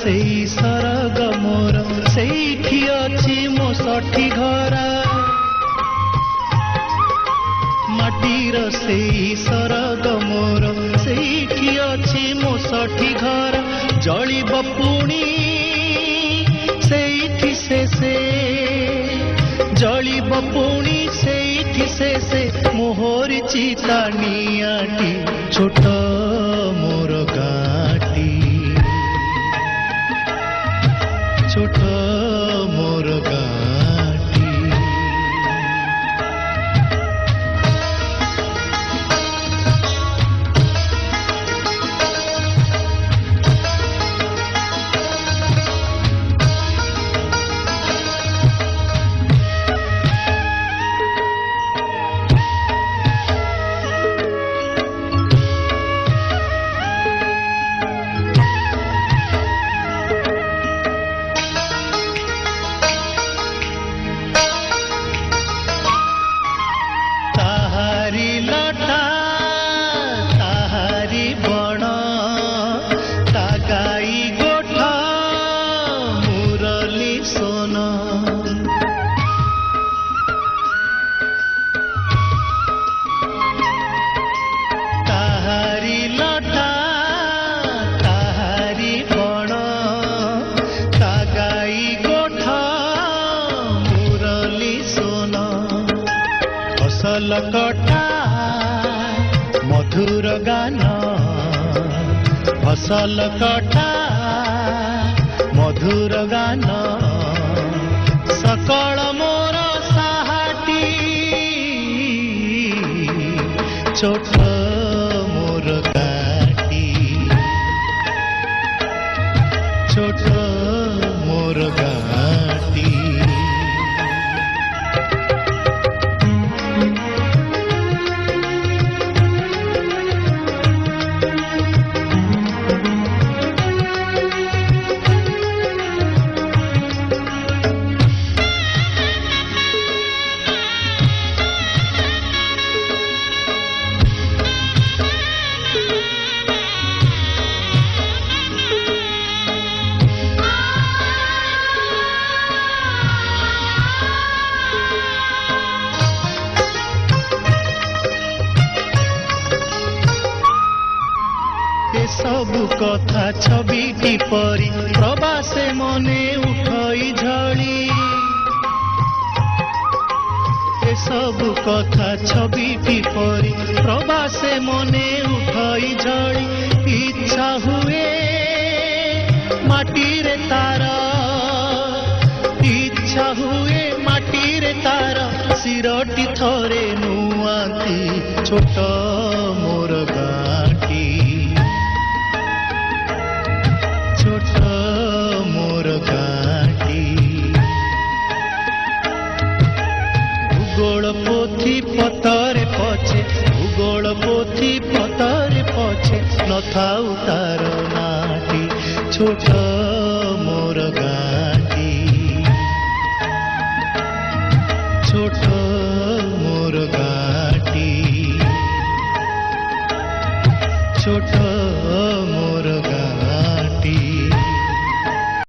सेई सरग मोर सेठी अछि मो सठी घरा माटीर सेई सरग मोर सेठी अछि मो सठी घरा जलिब पुणी सेठी से जलिब पुणी सेठी से मोहर चिता नियाटी छोट मोर गाटी छोट मोर गाटी कटा मधुर गान फसल कटा मधुर गान सकल मोर साहाटी छोट मोर गाटी छोट मोर गाटी सबु कथा छविटी परी प्रवासे मने उठई झड़ी ए सबु कथा छविटी परी प्रवासे मने उठई झड़ी इच्छा हुए माटी रे तार इच्छा हुए माटी रे तार सिरटी थरे नुआती छोट मोर गाटी छोट मोर गाटी भूगोल पोथी पतरे पछे भूगोल पोथी पतरे पछे नथाउ तार नाटी छोट मोर गाटी छोट मोर गाटी छोट